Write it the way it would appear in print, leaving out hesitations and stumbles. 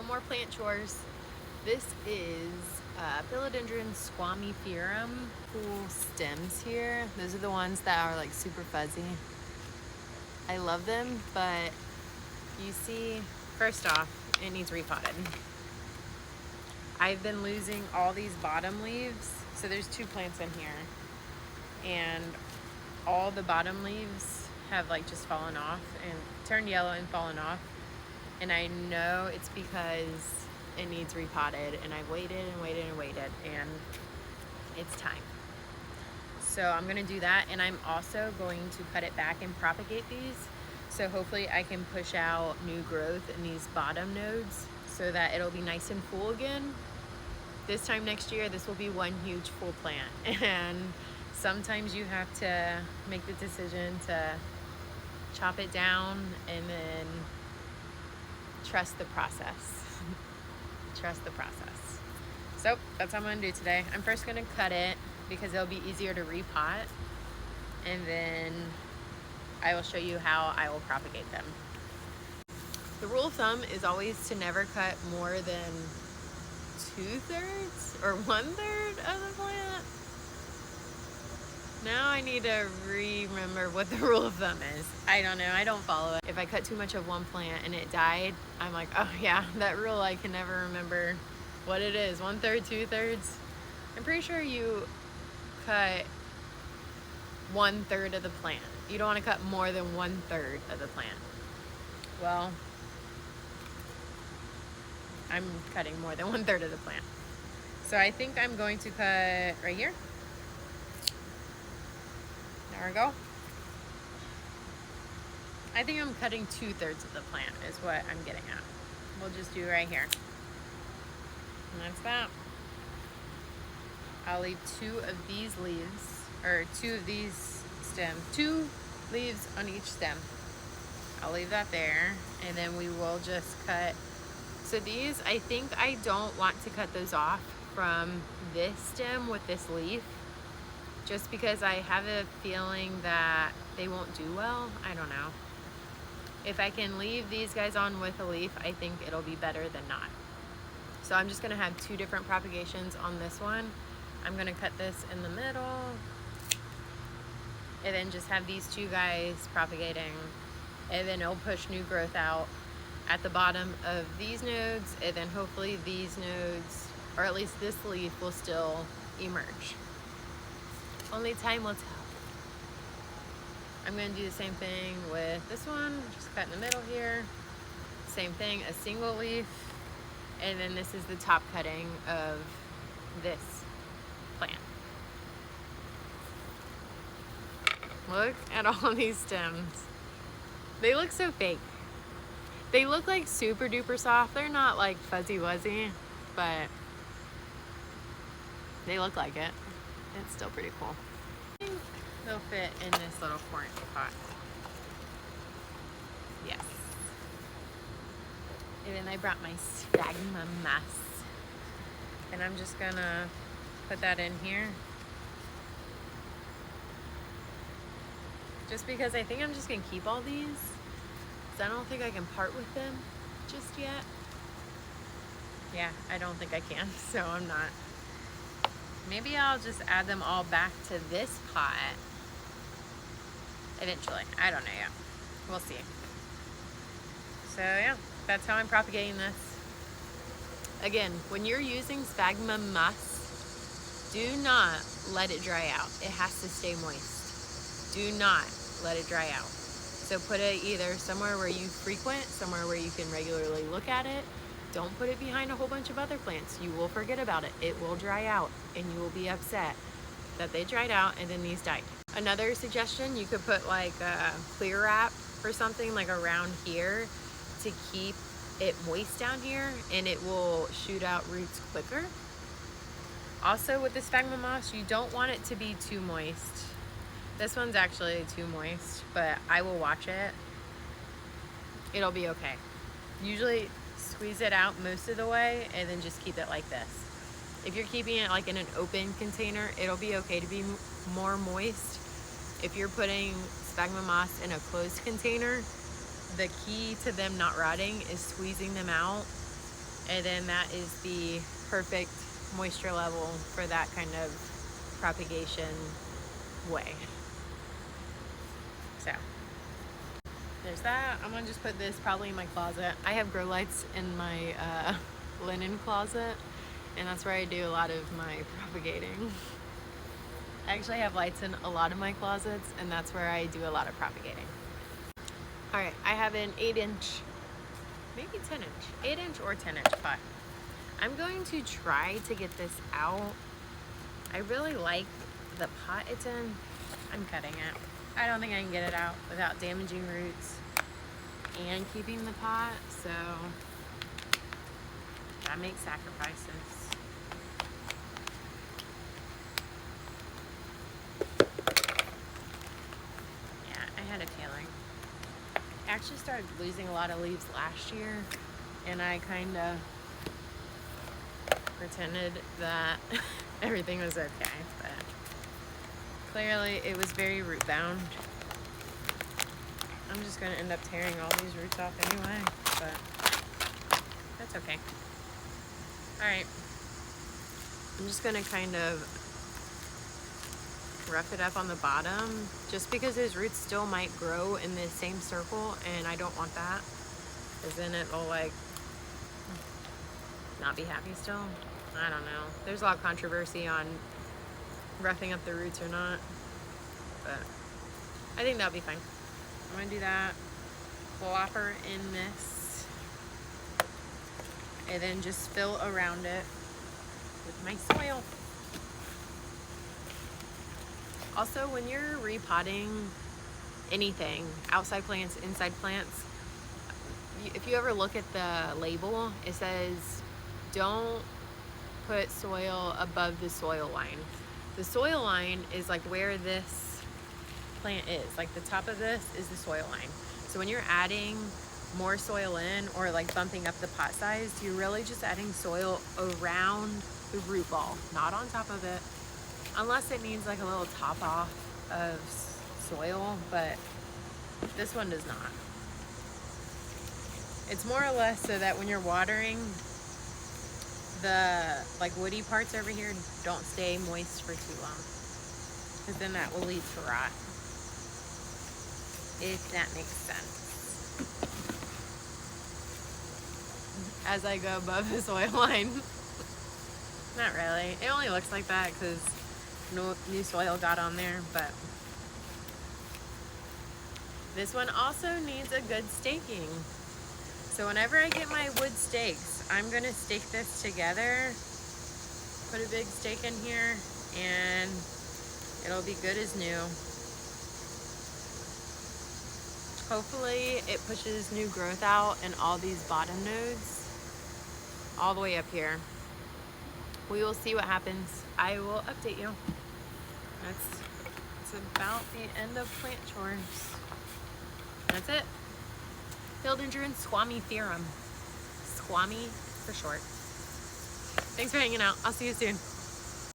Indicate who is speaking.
Speaker 1: no more plant chores. This is Philodendron Squamiferum. Cool stems here. Those are the ones that are like super fuzzy. I love them, but you see, first off, it needs repotted. I've been losing all these bottom leaves. So there's 2 plants in here, and all the bottom leaves have like just fallen off and turned yellow and fallen off. And I know it's because it needs repotted, and I waited and waited and waited, and it's time. So I'm gonna do that, and I'm also going to cut it back and propagate these. So hopefully I can push out new growth in these bottom nodes so that it'll be nice and full again. This time next year, this will be one huge full plant. And sometimes you have to make the decision to chop it down and then trust the process. Trust the process. So that's what I'm gonna do today. I'm first gonna cut it because it'll be easier to repot, and then I will show you how I will propagate them. The rule of thumb is always to never cut more than 2/3 or 1/3 of the plant. Now I need to remember what the rule of thumb is. I don't know, I don't follow it. If I cut too much of one plant and it died, I'm like, oh yeah, that rule, I can never remember what it is. 1/3, 2/3. I'm pretty sure you cut 1/3 of the plant. You don't want to cut more than 1/3 of the plant. Well, I'm cutting more than 1/3 of the plant. So I think I'm going to cut right here. There we go. I think I'm cutting 2/3 of the plant is what I'm getting at. We'll just do right here. And that's that. I'll leave 2 of these leaves, or 2 of these stems, 2 leaves on each stem. I'll leave that there, and then we will just cut. So these, I think I don't want to cut those off from this stem with this leaf, just because I have a feeling that they won't do well. I don't know. If I can leave these guys on with a leaf, I think it'll be better than not. So I'm just gonna have 2 different propagations on this one. I'm gonna cut this in the middle, and then just have these 2 guys propagating, and then it'll push new growth out at the bottom of these nodes, and then hopefully these nodes, or at least this leaf, will still emerge. Only time will tell. I'm gonna do the same thing with this one, just cut in the middle here. Same thing, a single leaf, and then this is the top cutting of this plant. Look at all these stems. They look so fake. They look like super duper soft. They're not like fuzzy wuzzy, but they look like it. It's still pretty cool. I think they'll fit in this little corn pot. Yes. And then I brought my sphagnum moss, and I'm just gonna put that in here. Just because I think I'm just gonna keep all these, because I don't think I can part with them just yet. Yeah, I don't think I can, so I'm not. Maybe I'll just add them all back to this pot eventually. I don't know yet. We'll see. So yeah, that's how I'm propagating this. Again, when you're using sphagnum moss, do not let it dry out. It has to stay moist. Do not let it dry out. So put it either somewhere where you frequent, somewhere where you can regularly look at it. Don't put it behind a whole bunch of other plants. You will forget about it. It will dry out, and you will be upset that they dried out and then these died. Another suggestion, you could put like a clear wrap or something like around here to keep it moist down here, and it will shoot out roots quicker. Also with the sphagnum moss, you don't want it to be too moist. This one's actually too moist, but I will watch it. It'll be okay. Usually squeeze it out most of the way and then just keep it like this. If you're keeping it like in an open container, it'll be okay to be more moist. If you're putting sphagnum moss in a closed container, the key to them not rotting is squeezing them out And then that is the perfect moisture level for that kind of propagation way. So there's that. I'm gonna just put this probably in my closet. I have grow lights in my linen closet, and that's where I do a lot of my propagating. I actually have lights in a lot of my closets, and that's where I do a lot of propagating. All right, I have an 8-inch, maybe 10-inch, 8-inch or 10-inch pot. I'm going to try to get this out. I really like the pot it's in. I'm cutting it. I don't think I can get it out without damaging roots and keeping the pot, so that makes sacrifices. Yeah, I had a feeling. I actually started losing a lot of leaves last year, and I kind of pretended that everything was okay, but clearly it was very root bound. I'm just going to end up tearing all these roots off anyway, but that's okay. Alright, I'm just going to kind of rough it up on the bottom, just because his roots still might grow in the same circle, and I don't want that, because then it'll like not be happy still. I don't know. There's a lot of controversy on roughing up the roots or not, but I think that'll be fine. I'm gonna do that, plopper in this, and then just fill around it with my soil. Also, when you're repotting anything, outside plants, inside plants, if you ever look at the label, it says don't put soil above the soil line. The soil line is like where this plant is, like the top of this is the soil line. So when you're adding more soil in, or like bumping up the pot size, you're really just adding soil around the root ball, not on top of it, unless it needs like a little top off of soil, but this one does not. It's more or less so that when you're watering, the like woody parts over here don't stay moist for too long, because then that will lead to rot, if that makes sense. As I go above the soil line. Not really. It only looks like that because no new soil got on there, but this one also needs a good staking. So whenever I get my wood stakes, I'm gonna stake this together, put a big stake in here, and it'll be good as new. Hopefully it pushes new growth out in all these bottom nodes, all the way up here. We will see what happens. I will update you. That's about the end of plant chores. That's it. Philodendron Squamiferum. Squami for short. Thanks for hanging out. I'll see you soon.